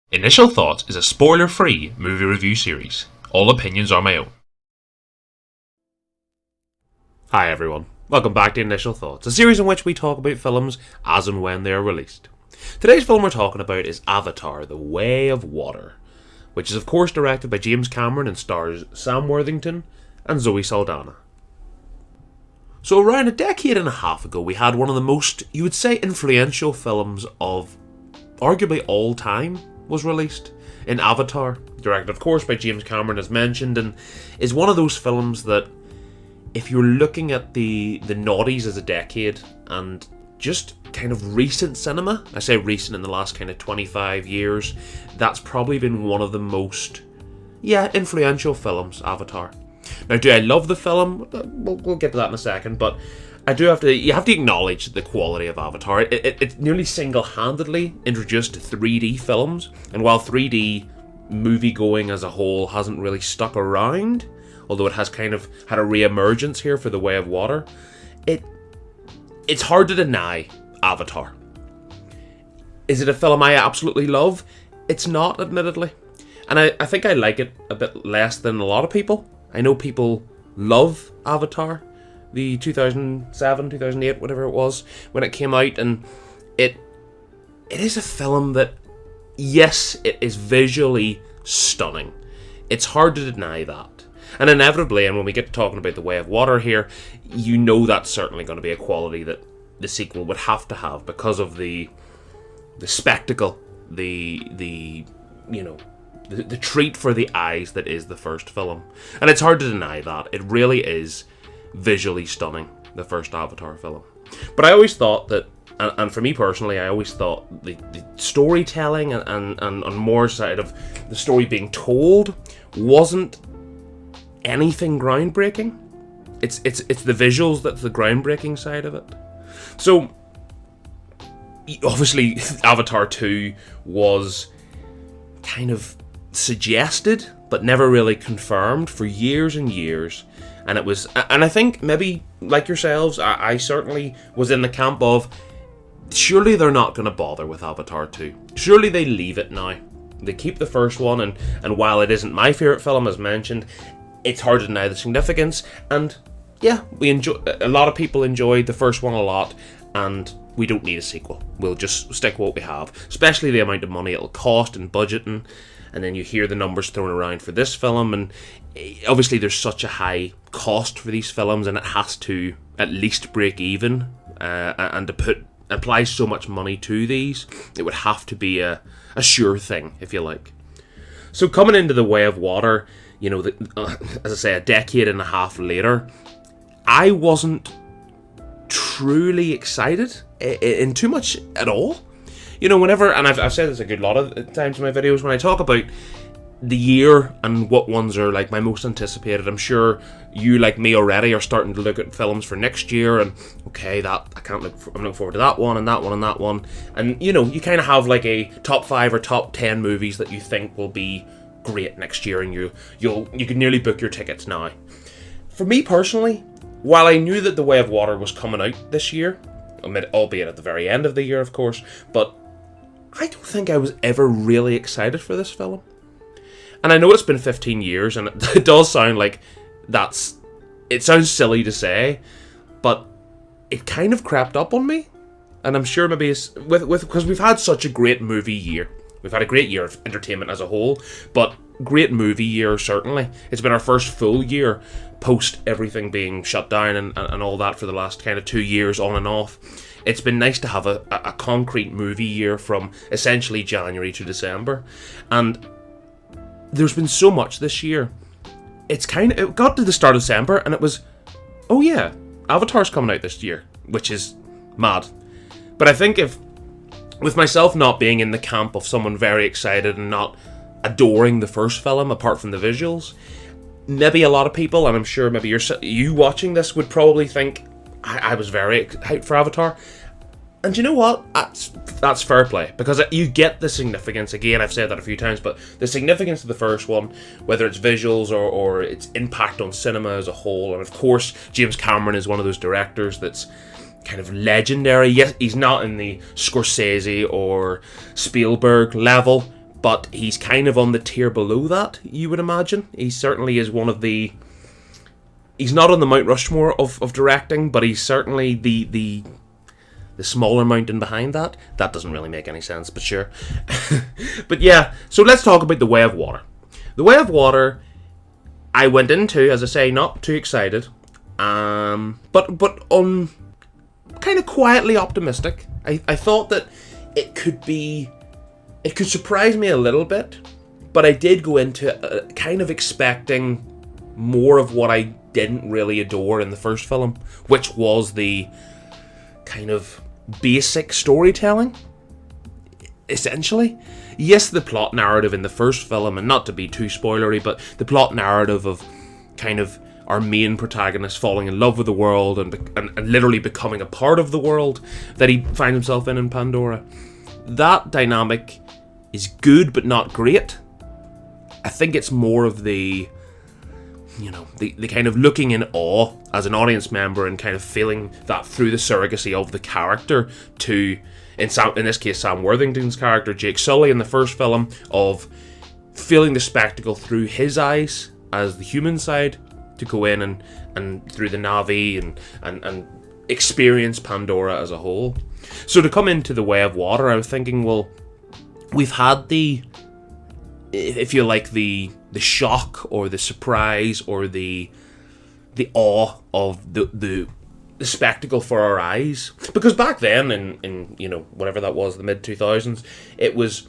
Initial Thoughts is a spoiler-free movie review series. All opinions are my own. Hi everyone, welcome back to Initial Thoughts, a series in which we talk about films as and when they are released. Today's film we're talking about is Avatar: The Way of Water, which is of course directed by James Cameron and stars Sam Worthington and Zoe Saldana. So around a decade and a half ago we had one of the most, you would say, influential films of arguably all time was released in Avatar, directed of course by James Cameron as mentioned, and is one of those films that if you're looking at the noughties as a decade and just kind of recent cinema, I say recent in the last kind of 25 years, that's probably been one of the most, influential films, Avatar. Now, do I love the film? We'll get to that in a second, but you have to acknowledge the quality of Avatar. It nearly single-handedly introduced 3D films, and while 3D movie-going as a whole hasn't really stuck around, although it has kind of had a re-emergence here for The Way of Water, it's hard to deny Avatar. Is it a film I absolutely love? It's not, admittedly. And I think I like it a bit less than a lot of people. I know people love Avatar, the 2007, 2008, whatever it was, when it came out, and it is a film that, yes, it is visually stunning. It's hard to deny that. And inevitably, and when we get to talking about The Way of Water here, you know that's certainly going to be a quality that the sequel would have to have because of the spectacle, the treat for the eyes that is the first film. And it's hard to deny that. It really is visually stunning, the first Avatar film. But I always thought that, and for me personally, I always thought the storytelling and more side of the story being told wasn't anything groundbreaking. It's the visuals that's the groundbreaking side of it. So obviously Avatar 2 was kind of suggested but never really confirmed for years and years, and I think maybe like yourselves, I certainly was in the camp of surely they're not going to bother with Avatar 2. Surely they leave it now. They keep the first one, and while it isn't my favourite film as mentioned, it's hard to deny the significance, and yeah, a lot of people enjoyed the first one a lot, and we don't need a sequel. We'll just stick with what we have, especially the amount of money it'll cost and budgeting. And then you hear the numbers thrown around for this film, and obviously there's such a high cost for these films, and it has to at least break even, and to apply so much money to these, it would have to be a sure thing, if you like. So coming into The Way of Water, as I say, a decade and a half later, I wasn't truly excited in too much at all. Whenever, and I've said this a good lot of times in my videos, when I talk about the year and what ones are like my most anticipated, I'm sure you, like me already, are starting to look at films for next year, and okay, I'm looking forward to that one and that one and that one, and you kind of have like a top 5 or top 10 movies that you think will be great next year, and you can nearly book your tickets now. For me personally, while I knew that The Way of Water was coming out this year, albeit at the very end of the year, of course, but I don't think I was ever really excited for this film. And I know it's been 15 years, and it does sound like it sounds silly to say, but it kind of crept up on me. And I'm sure maybe it's because we've had such a great movie year. We've had a great year of entertainment as a whole, but great movie year certainly. It's been our first full year post everything being shut down and all that for the last kind of 2 years on and off. It's been nice to have a concrete movie year from essentially January to December. And there's been so much this year. It got to the start of December and it was, oh yeah, Avatar's coming out this year, which is mad. But I think with myself not being in the camp of someone very excited and not adoring the first film apart from the visuals, maybe a lot of people, and I'm sure maybe you watching this would probably think I was very hyped for Avatar. And you know what? That's fair play, because you get the significance. Again, I've said that a few times, but the significance of the first one, whether it's visuals or its impact on cinema as a whole, and of course James Cameron is one of those directors that's kind of legendary. Yes, he's not in the Scorsese or Spielberg level, but he's kind of on the tier below that, you would imagine. He certainly is one of the... He's not on the Mount Rushmore of directing, but he's certainly the smaller mountain behind that. That doesn't really make any sense, but sure. But yeah, so let's talk about The Way of Water. The Way of Water, I went into, as I say, not too excited, but kind of quietly optimistic. I thought that it could surprise me a little bit, but I did go into kind of expecting more of what I didn't really adore in the first film, which was the kind of basic storytelling, essentially. Yes, the plot narrative in the first film, and not to be too spoilery, but the plot narrative of kind of our main protagonist falling in love with the world and literally becoming a part of the world that he finds himself in Pandora. That dynamic is good, but not great. I think it's more of the kind of looking in awe as an audience member and kind of feeling that through the surrogacy of the character to, in this case, Sam Worthington's character, Jake Sully, in the first film, of feeling the spectacle through his eyes as the human side, to go in and through the Na'vi and experience Pandora as a whole. So to come into The Way of Water, I was thinking, well, we've had the, if you like, the shock or the surprise or the awe of the spectacle for our eyes, because back then in whatever that was, the mid 2000s, it was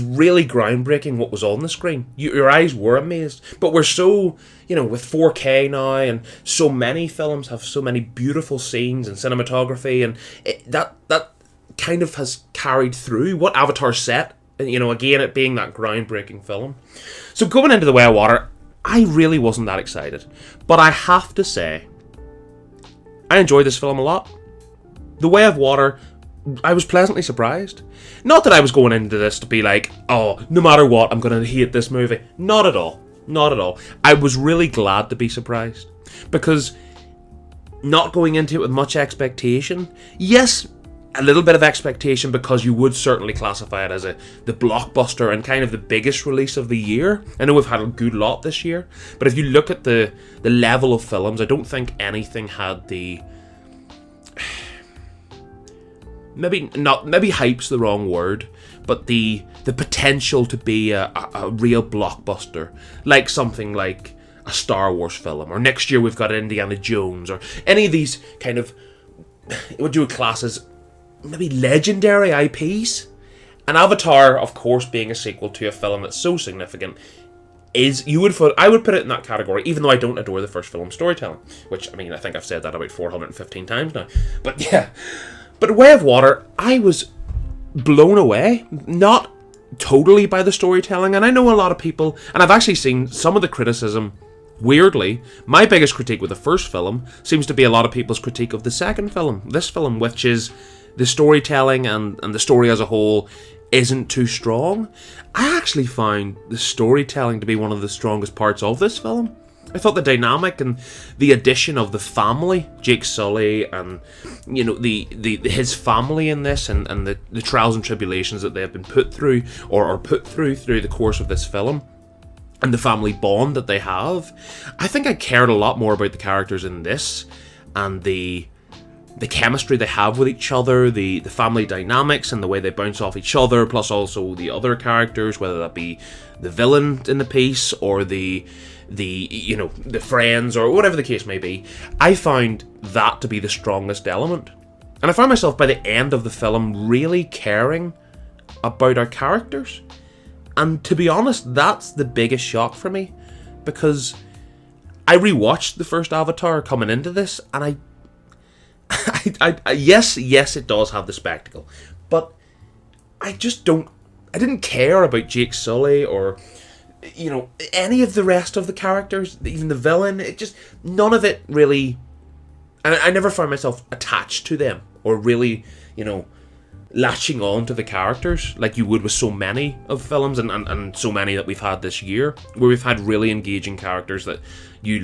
really groundbreaking what was on the screen. Your eyes were amazed. But we're so, with 4K now, and so many films have so many beautiful scenes and cinematography, and that kind of has carried through what Avatar set, again, it being that groundbreaking film. So going into The Way of Water, I really wasn't that excited. But I have to say, I enjoyed this film a lot. The Way of Water, I was pleasantly surprised. Not that I was going into this to be like, oh, no matter what, I'm going to hate this movie. Not at all. Not at all. I was really glad to be surprised. Because not going into it with much expectation, yes, a little bit of expectation, because you would certainly classify it as the blockbuster and kind of the biggest release of the year. I know we've had a good lot this year, but if you look at the level of films, I don't think anything had the... Maybe hype's the wrong word, but the potential to be a real blockbuster, like something like a Star Wars film, or next year we've got Indiana Jones, or any of these kind of what you would class as maybe legendary IPs. And Avatar, of course, being a sequel to a film that's so significant, I would put it in that category, even though I don't adore the first film's storytelling, which, I think I've said that about 415 times now. But yeah. But Way of Water, I was blown away, not totally by the storytelling, and I know a lot of people, and I've actually seen some of the criticism, weirdly, my biggest critique with the first film seems to be a lot of people's critique of the second film, this film, which is the storytelling and the story as a whole isn't too strong. I actually found the storytelling to be one of the strongest parts of this film. I thought the dynamic and the addition of the family, Jake Sully, and his family in this, and the trials and tribulations that they have been put through or put through the course of this film, and the family bond that they have. I think I cared a lot more about the characters in this, and the chemistry they have with each other, the family dynamics and the way they bounce off each other, plus also the other characters, whether that be the villain in the piece or the friends or whatever the case may be. I found that to be the strongest element. And I found myself by the end of the film really caring about our characters. And to be honest, that's the biggest shock for me, because I rewatched the first Avatar coming into this, and yes, it does have the spectacle, but I didn't care about Jake Sully or any of the rest of the characters, even the villain. None of it really, and I never found myself attached to them or really, latching on to the characters like you would with so many of films and so many that we've had this year, where we've had really engaging characters that you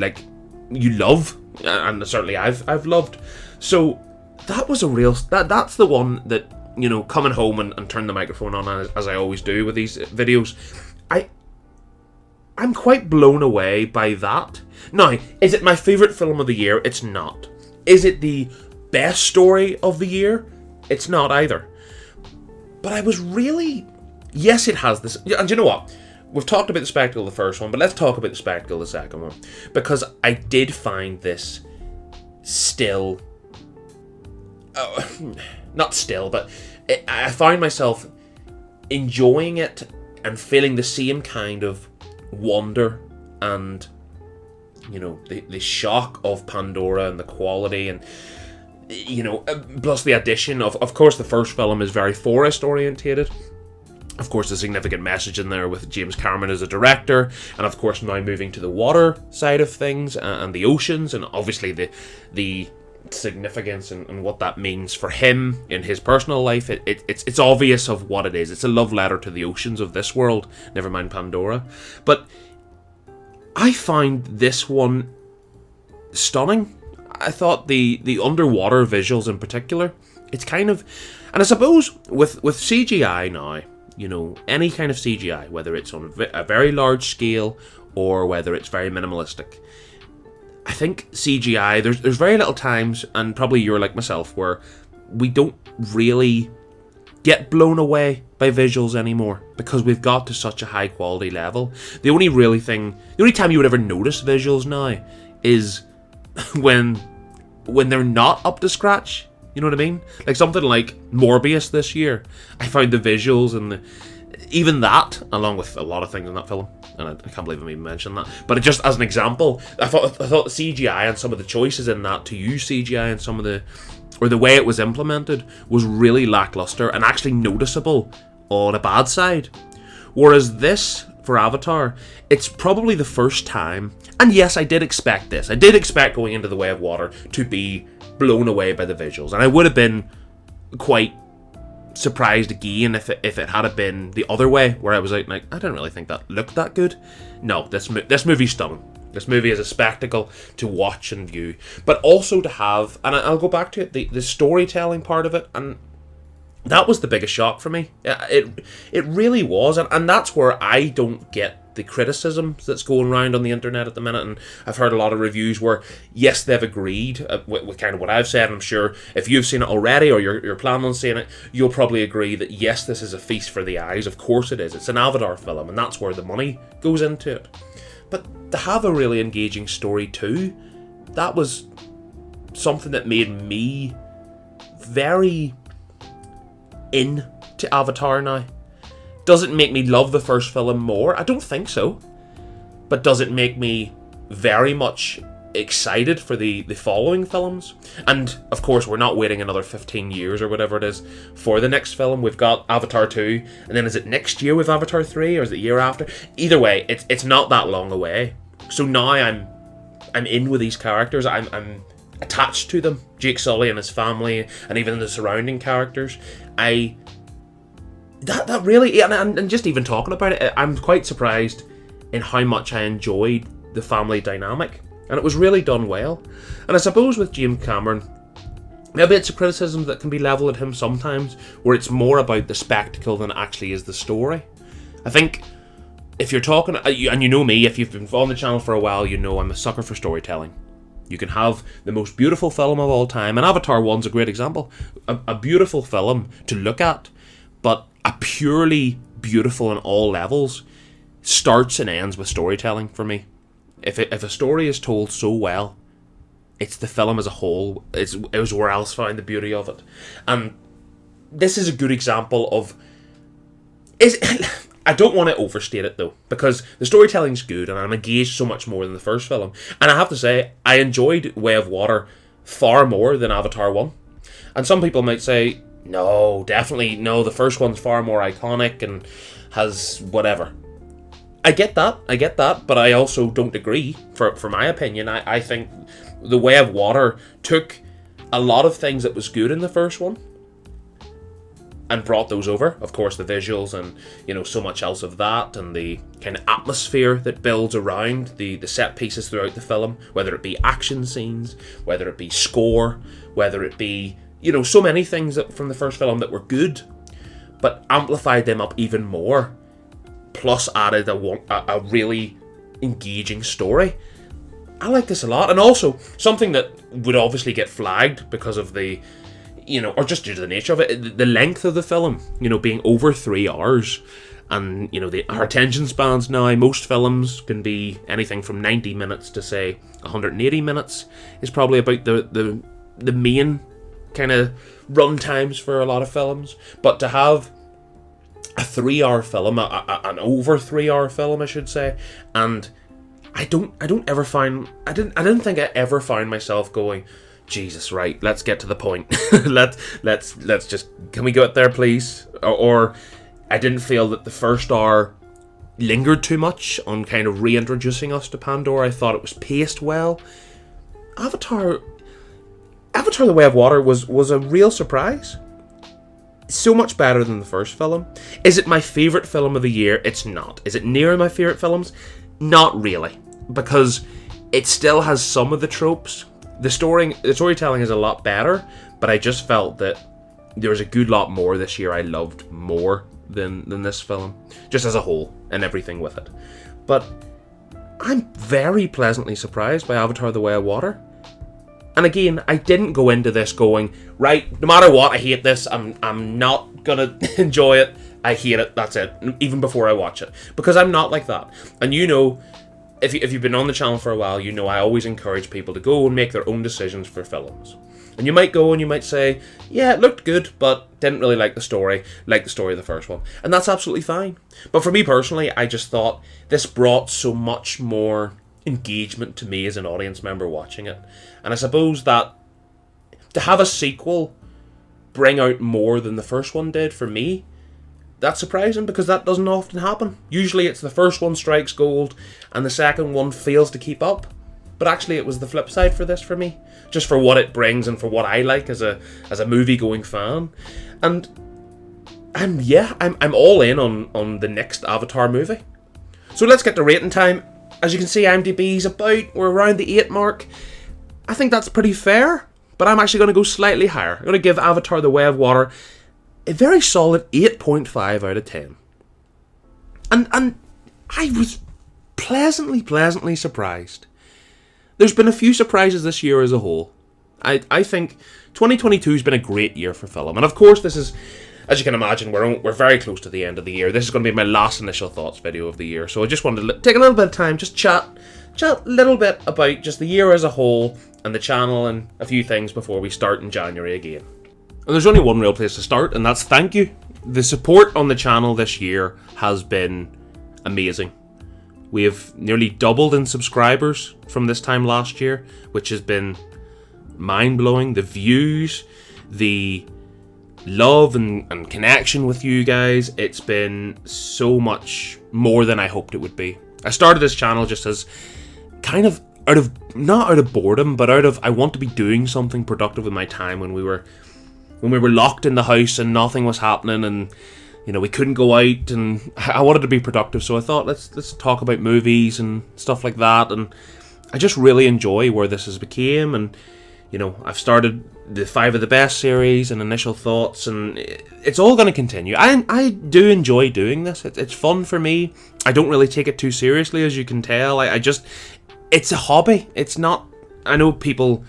love, and certainly I've loved. So that was that's the one that coming home and turn the microphone on as I always do with these videos, I'm quite blown away by that. Now, is it my favourite film of the year? It's not. Is it the best story of the year? It's not either. But I was really... Yes, it has this... And you know what? We've talked about the spectacle of the first one, but let's talk about the spectacle of the second one. Because I did find this still... not still, but I find myself enjoying it and feeling the same kind of wonder and, the shock of Pandora and the quality and, plus the addition of course, the first film is very forest orientated. Of course, a significant message in there with James Cameron as a director, and of course now moving to the water side of things and the oceans, and obviously the significance and what that means for him in his personal life. It's obvious of what it is. It's a love letter to the oceans of this world, never mind Pandora. But I find this one stunning. I thought the underwater visuals in particular, it's kind of... And I suppose with CGI now, any kind of CGI, whether it's on a very large scale or whether it's very minimalistic, I think CGI, there's very little times, and probably you're like myself, where we don't really get blown away by visuals anymore because we've got to such a high quality level. The only time you would ever notice visuals now is when they're not up to scratch. You know what I mean? Like something like Morbius this year. I found the visuals and even that, along with a lot of things in that film, and I can't believe I even mentioned that, but just as an example, I thought the CGI and some of the choices in that to use CGI and some of the way it was implemented was really lackluster and actually noticeable on a bad side. Whereas this, for Avatar, it's probably the first time, and yes, I did expect this. I did expect going into The Way of Water to be blown away by the visuals, and I would have been quite surprised again if it had been the other way, where I was like, I didn't really think that looked that good. No, this movie's stunning. This movie is a spectacle to watch and view, but also to have, and I'll go back to it, the storytelling part of it, and that was the biggest shock for me. It really was, and that's where I don't get the criticism that's going around on the internet at the minute. And I've heard a lot of reviews where, yes, they've agreed with kind of what I've said. And I'm sure if you've seen it already or you're planning on seeing it, you'll probably agree that yes, this is a feast for the eyes. Of course it is. It's an Avatar film, and that's where the money goes into it. But to have a really engaging story too, that was something that made me very into Avatar now. Does it make me love the first film more? I don't think so. But does it make me very much excited for the following films? And of course, we're not waiting another 15 years or whatever it is for the next film. We've got Avatar 2, and then is it next year with Avatar 3, or is it the year after? Either way, it's not that long away. So now I'm in with these characters. I'm attached to them. Jake Sully and his family, and even the surrounding characters. That really, and just even talking about it, I'm quite surprised in how much I enjoyed the family dynamic, and it was really done well. And I suppose with James Cameron, maybe it's a criticism that can be levelled at him sometimes, where it's more about the spectacle than it actually is the story. I think if you're talking, and you know me, if you've been following the channel for a while, you know I'm a sucker for storytelling. You can have the most beautiful film of all time, and Avatar 1's a great example. A beautiful film to look at, but a purely beautiful on all levels starts and ends with storytelling for me. If a story is told so well, it's the film as a whole. It was where else found the beauty of it. And this is a good example of... I don't want to overstate it though, because the storytelling's good and I'm engaged so much more than the first film. And I have to say, I enjoyed Way of Water far more than Avatar 1. And some people might say, no, definitely, no, the first one's far more iconic and has whatever. I get that, but I also don't agree, for my opinion. I think The Way of Water took a lot of things that was good in the first one and brought those over. Of course, the visuals and, so much else of that, and the kind of atmosphere that builds around the set pieces throughout the film, whether it be action scenes, whether it be score, whether it be you know, so many things from the first film that were good, but amplified them up even more, plus added a really engaging story. I like this a lot. And also, something that would obviously get flagged because of the, you know, or just due to the nature of it, the length of the film, you know, being over 3 hours. And, you know, our attention spans now, most films can be anything from 90 minutes to, say, 180 minutes is probably about the main kind of run times for a lot of films. But to have a 3-hour film, an over 3-hour film, I should say, and I didn't think I ever found myself going, Jesus, right, let's get to the point. let's just, can we get there, please? Or I didn't feel that the first hour lingered too much on kind of reintroducing us to Pandora. I thought it was paced well. Avatar The Way of Water was a real surprise. So much better than the first film. Is it my favourite film of the year? It's not. Is it near my favourite films? Not really. Because it still has some of the tropes. The storytelling is a lot better, but I just felt that there was a good lot more this year I loved more than this film. Just as a whole, and everything with it. But I'm very pleasantly surprised by Avatar The Way of Water. And again, I didn't go into this going, right, no matter what, I hate this, I'm not gonna enjoy it, I hate it, that's it, even before I watch it. Because I'm not like that. And you know, if you've been on the channel for a while, you know I always encourage people to go and make their own decisions for films. And you might go and you might say, yeah, it looked good, but didn't really like the story of the first one. And that's absolutely fine. But for me personally, I just thought this brought so much more engagement to me as an audience member watching it. And I suppose that to have a sequel bring out more than the first one did for me, that's surprising, because that doesn't often happen. Usually it's the first one strikes gold and the second one fails to keep up. But actually it was the flip side for this for me, just for what it brings and for what I like as a movie going fan. And I'm all in on the next Avatar movie. So let's get to rating time. As you can see, IMDb's we're around the 8 mark. I think that's pretty fair, but I'm actually going to go slightly higher. I'm going to give Avatar The Way of Water a very solid 8.5 out of 10. And I was pleasantly surprised. There's been a few surprises this year as a whole. I think 2022 has been a great year for film. And of course, this is, as you can imagine, we're very close to the end of the year. This is going to be my last initial thoughts video of the year. So I just wanted to take a little bit of time, just chat a little bit about just the year as a whole and the channel and a few things before we start in January again. And there's only one real place to start, and that's thank you. The support on the channel this year has been amazing. We have nearly doubled in subscribers from this time last year, which has been mind-blowing. The views, the love and connection with you guys, it's been so much more than I hoped it would be. I started this channel just as kind of not out of boredom, but out of I want to be doing something productive with my time when we were locked in the house and nothing was happening and, you know, we couldn't go out, and I wanted to be productive, so I thought let's talk about movies and stuff like that. And I just really enjoy where this has become, and, you know, I've started the 5 of the Best series and initial thoughts, and it's all going to continue. I do enjoy doing this. It's fun for me. I don't really take it too seriously, as you can tell. It's a hobby. It's not, I know people,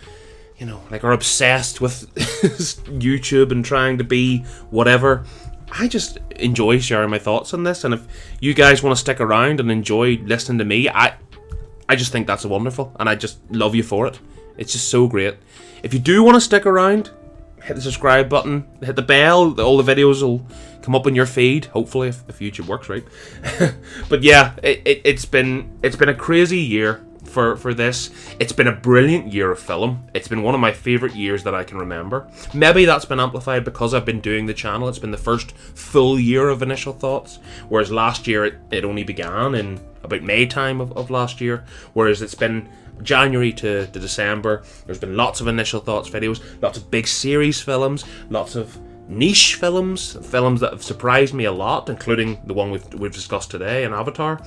you know, like are obsessed with YouTube and trying to be whatever. I just enjoy sharing my thoughts on this, and if you guys want to stick around and enjoy listening to me, I just think that's wonderful, and I just love you for it. It's just so great. If you do want to stick around, hit the subscribe button, hit the bell, all the videos will come up in your feed, hopefully, if YouTube works right. But yeah, it's been a crazy year for this. It's been a brilliant year of film. It's been one of my favourite years that I can remember. Maybe that's been amplified because I've been doing the channel. It's been the first full year of initial thoughts, whereas last year it only began in about May time of last year, whereas it's been January to December. There's been lots of initial thoughts videos, lots of big series films, lots of niche films that have surprised me a lot, including the one we've discussed today in Avatar.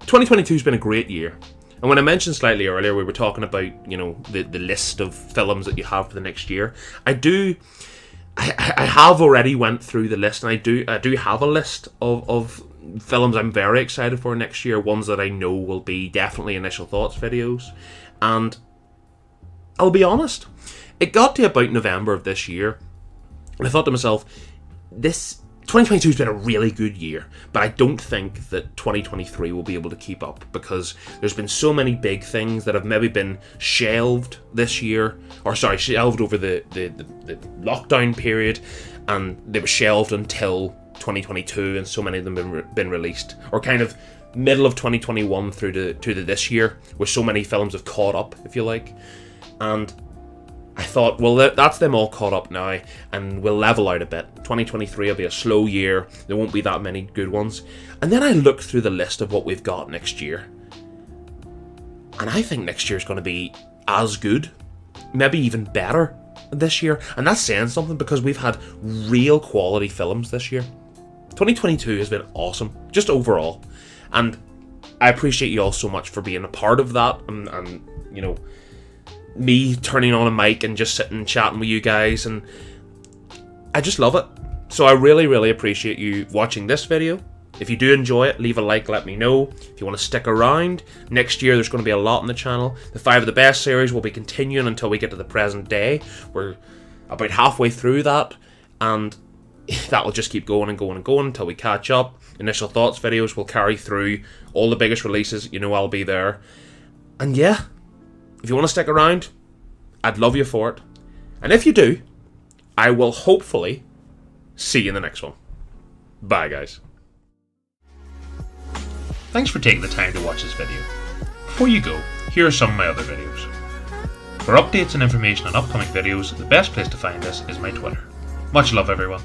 2022's been a great year, And when I mentioned slightly earlier, we were talking about, you know, the list of films that you have for the next year. I have already went through the list, and I do have a list of films I'm very excited for next year, ones that I know will be definitely initial thoughts videos. And I'll be honest, it got to about November of this year, and I thought to myself, this 2022 has been a really good year, but I don't think that 2023 will be able to keep up, because there's been so many big things that have maybe been shelved this year, or sorry, shelved over the lockdown period, and they were shelved until 2022, and so many of them been released, or kind of middle of 2021 through to this year, where so many films have caught up, if you like. And I thought, well, that's them all caught up now, and we'll level out a bit. 2023 will be a slow year, there won't be that many good ones. And then I looked through the list of what we've got next year, and I think next year is going to be as good, maybe even better than this year. And that's saying something, because we've had real quality films this year. 2022 has been awesome, just overall. And I appreciate you all so much for being a part of that, and you know, me turning on a mic and just sitting and chatting with you guys, and I just love it. So I really, really appreciate you watching this video. If you do enjoy it, leave a like, let me know. If you want to stick around, next year there's going to be a lot on the channel. The 5 of the Best series will be continuing until we get to the present day. We're about halfway through that, and that will just keep going and going and going until we catch up. Initial thoughts videos will carry through all the biggest releases. You know I'll be there. And yeah, if you want to stick around, I'd love you for it. And if you do, I will hopefully see you in the next one. Bye, guys. Thanks for taking the time to watch this video. Before you go, here are some of my other videos. For updates and information on upcoming videos, the best place to find us is my Twitter. Much love, everyone.